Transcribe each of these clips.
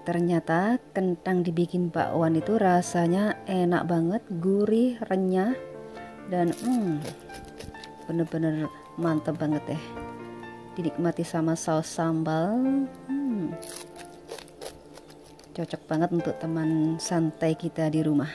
Ternyata kentang dibikin bakwan itu rasanya enak banget, gurih, renyah, dan bener-bener mantep banget deh. Dinikmati sama saus sambal, cocok banget untuk teman santai kita di rumah.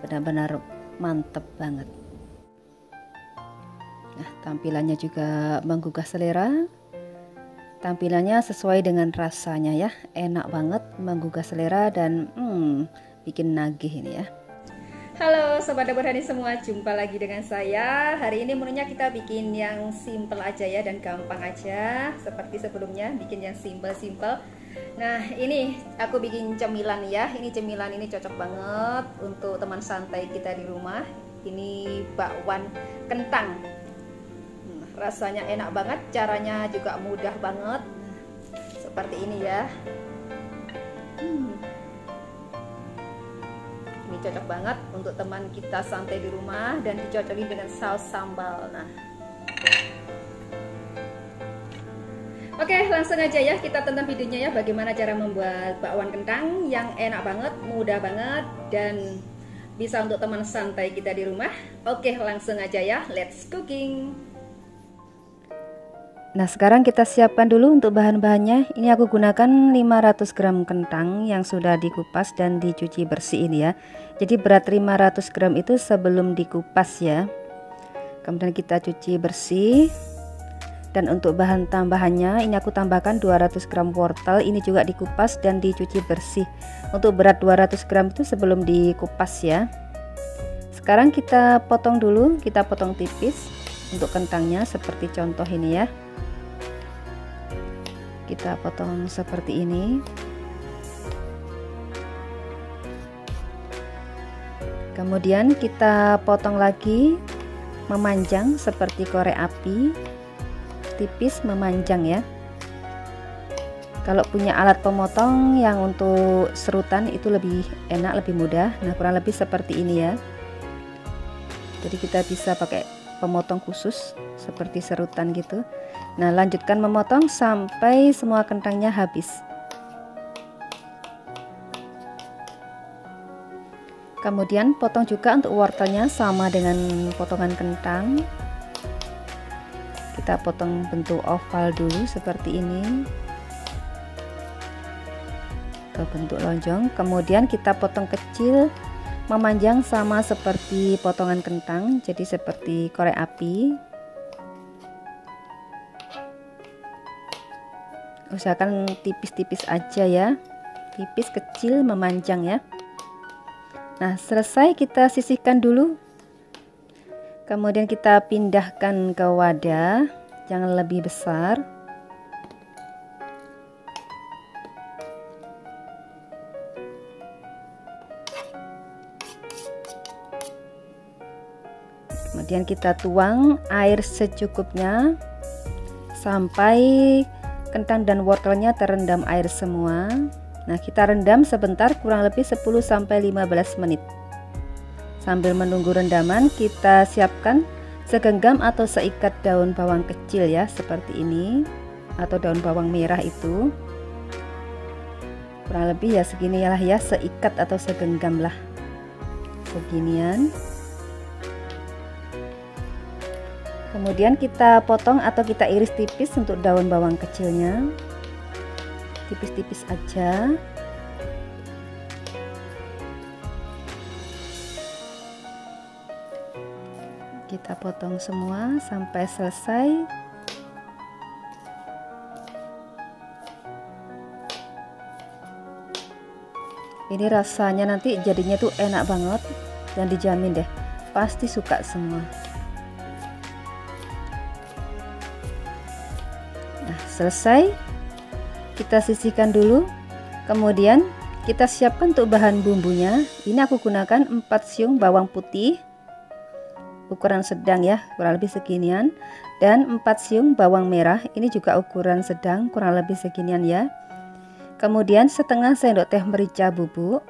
Benar-benar mantep banget. Nah, tampilannya juga menggugah selera. Tampilannya sesuai dengan rasanya ya, enak banget, menggugah selera dan bikin nagih ini ya. Halo Sobat Dapur Hani semua, jumpa lagi dengan saya. Hari ini menunya kita bikin yang simple aja ya dan gampang aja. Seperti sebelumnya, bikin yang simple-simple. Nah ini aku bikin cemilan ya. Ini cemilan ini cocok banget untuk teman santai kita di rumah. Ini bakwan kentang. Rasanya enak banget, caranya juga mudah banget. Seperti ini ya. Ini cocok banget untuk teman kita santai di rumah dan dicocokin dengan saus sambal. Nah, oke, langsung aja ya kita tonton videonya ya, bagaimana cara membuat bakwan kentang yang enak banget, mudah banget, dan bisa untuk teman santai kita di rumah. Oke, langsung aja ya, let's cooking. Nah, sekarang kita siapkan dulu untuk bahan-bahannya. Ini aku gunakan 500 gram kentang yang sudah dikupas dan dicuci bersih ini ya. Jadi berat 500 gram itu sebelum dikupas ya. Kemudian kita cuci bersih. Dan untuk bahan tambahannya, ini aku tambahkan 200 gram wortel. Ini juga dikupas dan dicuci bersih. Untuk berat 200 gram itu sebelum dikupas ya. Sekarang kita potong dulu, kita potong tipis untuk kentangnya seperti contoh ini ya. Kita potong seperti ini. Kemudian kita potong lagi memanjang seperti korek api, tipis memanjang ya. Kalau punya alat pemotong yang untuk serutan itu lebih enak, lebih mudah. Nah, kurang lebih seperti ini ya. Jadi kita bisa pakai pemotong khusus seperti serutan gitu. Nah, lanjutkan memotong sampai semua kentangnya habis. Kemudian potong juga untuk wortelnya sama dengan potongan kentang. Kita potong bentuk oval dulu seperti ini ke bentuk lonjong. Kemudian kita potong kecil memanjang sama seperti potongan kentang, jadi seperti korek api. Usahakan tipis-tipis aja ya, tipis kecil memanjang ya. Nah, selesai kita sisihkan dulu. Kemudian kita pindahkan ke wadah, jangan lebih besar. Kemudian kita tuang air secukupnya sampai kentang dan wortelnya terendam air semua. Nah, kita rendam sebentar, kurang lebih 10-15 menit. Sambil menunggu rendaman, kita siapkan segenggam atau seikat daun bawang kecil ya, seperti ini, atau daun bawang merah itu. Kurang lebih ya segini lah ya, seikat atau segenggam lah. Seginian. Kemudian kita potong atau kita iris tipis untuk daun bawang kecilnya, tipis-tipis aja. Kita potong semua sampai selesai. Ini rasanya nanti jadinya tuh enak banget dan dijamin deh pasti suka semua. Nah, selesai, kita sisihkan dulu. Kemudian kita siapkan untuk bahan bumbunya. Ini aku gunakan 4 siung bawang putih ukuran sedang ya, kurang lebih seginian, dan 4 siung bawang merah. Ini juga ukuran sedang, kurang lebih seginian ya. Kemudian setengah sendok teh merica bubuk,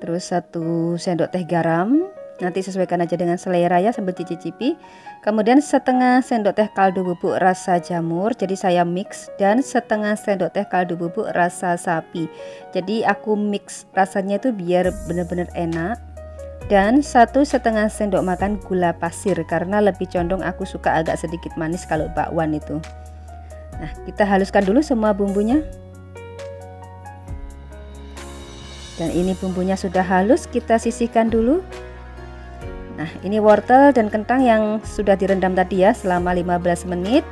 terus 1 sendok teh garam, Nanti sesuaikan aja dengan selera ya, sambil cicipi. Kemudian setengah sendok teh kaldu bubuk rasa jamur, jadi saya mix, dan setengah sendok teh kaldu bubuk rasa sapi. Jadi aku mix rasanya itu biar bener-bener enak. Dan 1,5 sendok makan gula pasir, karena lebih condong aku suka agak sedikit manis kalau bakwan itu. Nah, kita haluskan dulu semua bumbunya. Dan ini bumbunya sudah halus, kita sisihkan dulu. Nah, ini wortel dan kentang yang sudah direndam tadi ya selama 15 menit.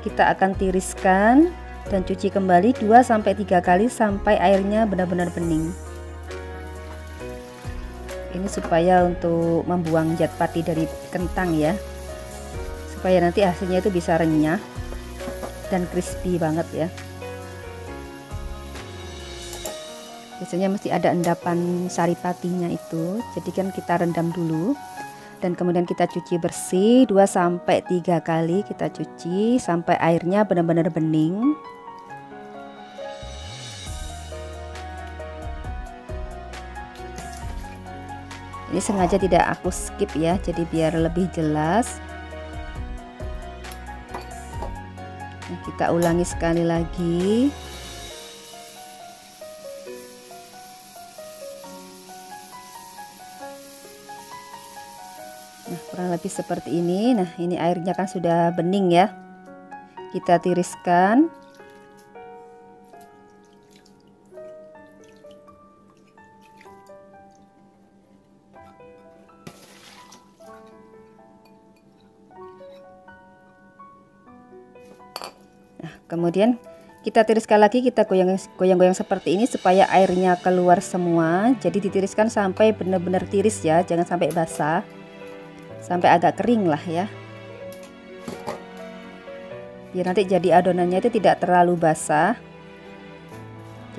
Kita akan tiriskan dan cuci kembali 2-3 kali sampai airnya benar-benar bening. Ini supaya untuk membuang zat pati dari kentang ya. Supaya nanti hasilnya itu bisa renyah dan crispy banget ya. Biasanya mesti ada endapan sari patinya itu. Jadi kan kita rendam dulu. Dan kemudian kita cuci bersih 2-3 kali, kita cuci sampai airnya benar-benar bening. Ini sengaja tidak aku skip ya, jadi biar lebih jelas. Nah, kita ulangi sekali lagi. Nah, kurang lebih seperti ini. Nah, ini airnya kan sudah bening ya. Kita tiriskan. Nah, kemudian kita tiriskan lagi, kita goyang-goyang seperti ini supaya airnya keluar semua. Jadi ditiriskan sampai benar-benar tiris ya, jangan sampai basah. Sampai agak kering lah ya, biar nanti jadi adonannya itu tidak terlalu basah.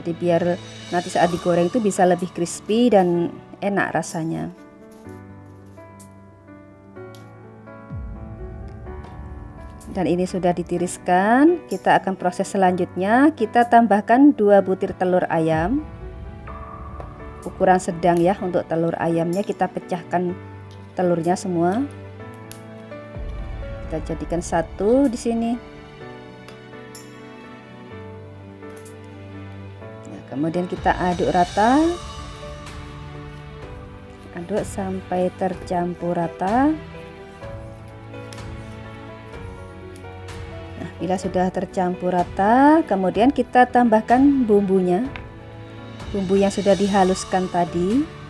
Jadi biar nanti saat digoreng itu bisa lebih crispy dan enak rasanya. Dan ini sudah ditiriskan. Kita akan proses selanjutnya, kita tambahkan 2 butir telur ayam ukuran sedang ya. Untuk telur ayamnya kita pecahkan telurnya semua, kita jadikan satu di sini. Nah, kemudian kita aduk rata, aduk sampai tercampur rata. Nah, bila sudah tercampur rata, kemudian kita tambahkan bumbunya, bumbu yang sudah dihaluskan tadi.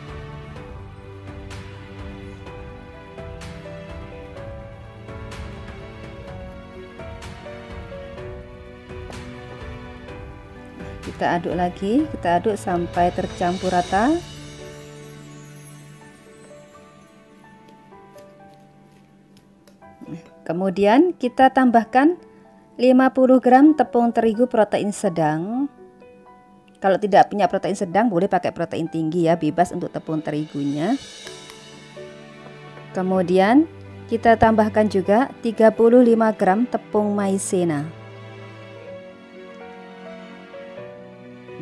Kita aduk lagi, kita aduk sampai tercampur rata. Kemudian kita tambahkan 50 gram tepung terigu protein sedang. Kalau tidak punya protein sedang boleh pakai protein tinggi ya, bebas untuk tepung terigunya. Kemudian kita tambahkan juga 35 gram tepung maizena,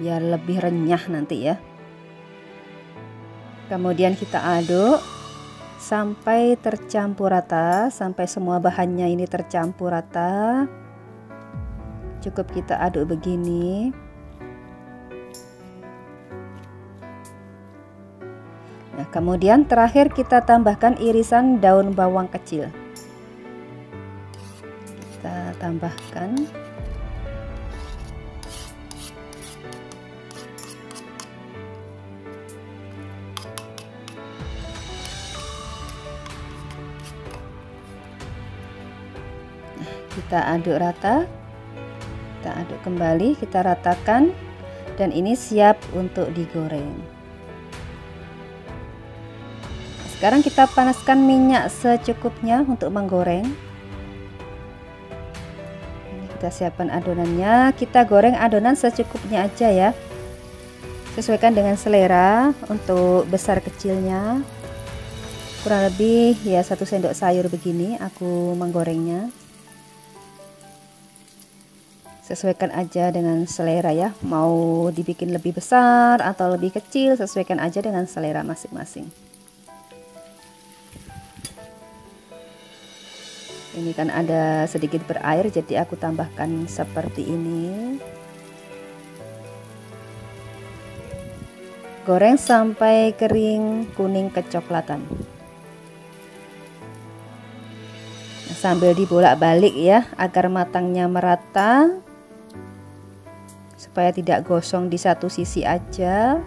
biar lebih renyah nanti ya. Kemudian kita aduk sampai tercampur rata, sampai semua bahannya ini tercampur rata. Cukup kita aduk begini. Nah, kemudian terakhir kita tambahkan irisan daun bawang kecil. Kita tambahkan. Kita aduk rata, kita aduk kembali, kita ratakan, dan ini siap untuk digoreng. Sekarang kita panaskan minyak secukupnya untuk menggoreng. Ini kita siapkan adonannya, kita goreng adonan secukupnya aja ya, sesuaikan dengan selera. Untuk besar kecilnya kurang lebih ya 1 sendok sayur begini aku menggorengnya. Sesuaikan aja dengan selera ya, mau dibikin lebih besar atau lebih kecil, sesuaikan aja dengan selera masing-masing. Ini kan ada sedikit berair, jadi aku tambahkan seperti ini. Goreng sampai kering kuning kecoklatan. Nah, sambil dibolak-balik ya agar matangnya merata, supaya tidak gosong di satu sisi aja.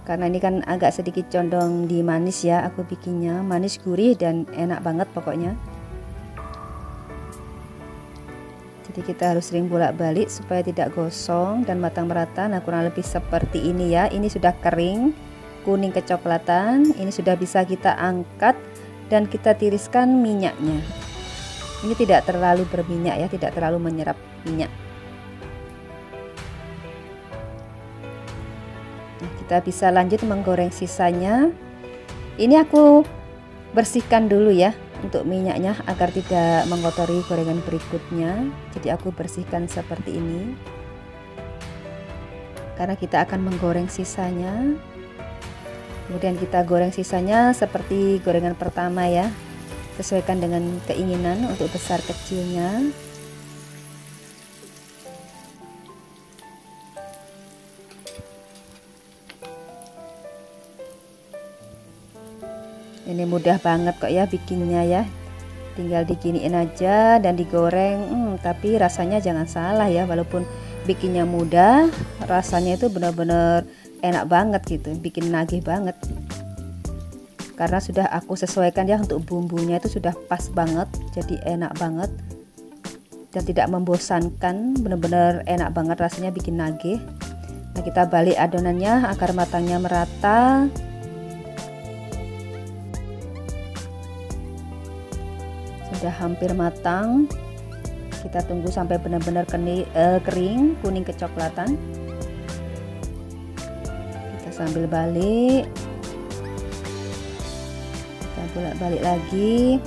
Karena ini kan agak sedikit condong di manis ya, aku bikinnya manis gurih dan enak banget pokoknya. Jadi kita harus sering bolak-balik supaya tidak gosong dan matang merata. Nah, kurang lebih seperti ini ya. Ini sudah kering, kuning kecoklatan. Ini sudah bisa kita angkat dan kita tiriskan minyaknya. Ini tidak terlalu berminyak ya, tidak terlalu menyerap minyak. Nah, kita bisa lanjut menggoreng sisanya. Ini aku bersihkan dulu ya untuk minyaknya agar tidak mengotori gorengan berikutnya. Jadi aku bersihkan seperti ini karena kita akan menggoreng sisanya. Kemudian kita goreng sisanya seperti gorengan pertama ya, sesuaikan dengan keinginan untuk besar kecilnya. Ini mudah banget kok ya bikinnya ya, tinggal diginiin aja dan digoreng. Tapi rasanya jangan salah ya, walaupun bikinnya mudah, rasanya itu benar-benar enak banget gitu, bikin nagih banget. Karena sudah aku sesuaikan ya, untuk bumbunya itu sudah pas banget, jadi enak banget dan tidak membosankan, benar-benar enak banget rasanya, bikin nagih. Nah, kita balik adonannya agar matangnya merata. Sudah hampir matang, kita tunggu sampai benar-benar kering kuning kecoklatan. Kita sambil balik, kita bolak-balik lagi.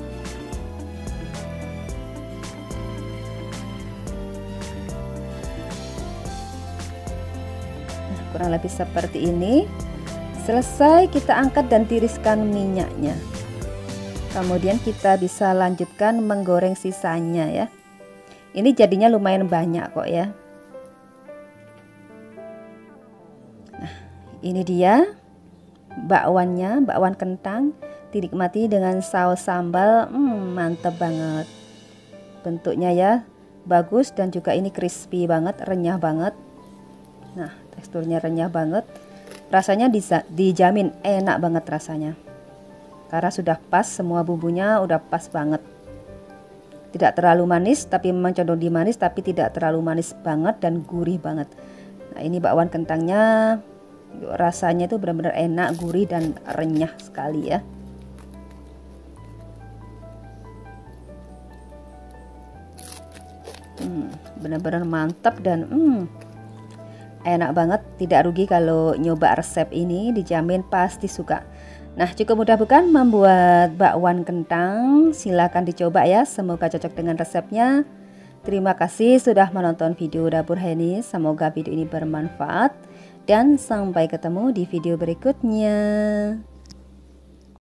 Nah, kurang lebih seperti ini. Selesai, kita angkat dan tiriskan minyaknya. Kemudian kita bisa lanjutkan menggoreng sisanya ya. Ini jadinya lumayan banyak kok ya. Nah, ini dia bakwannya, bakwan kentang, dinikmati dengan saus sambal. Mantep banget. Bentuknya ya bagus dan juga ini crispy banget, renyah banget. Nah, teksturnya renyah banget. Rasanya dijamin enak banget rasanya. Karena sudah pas, semua bumbunya udah pas banget. Tidak terlalu manis tapi memang condong di manis, tapi tidak terlalu manis banget dan gurih banget. Nah, ini bakwan kentangnya rasanya itu benar-benar enak, gurih dan renyah sekali ya. Benar-benar mantap dan enak banget. Tidak rugi kalau nyoba resep ini, dijamin pasti suka. Nah, cukup mudah bukan membuat bakwan kentang? Silahkan dicoba ya, semoga cocok dengan resepnya. Terima kasih sudah menonton video Dapur Heni, semoga video ini bermanfaat dan sampai ketemu di video berikutnya.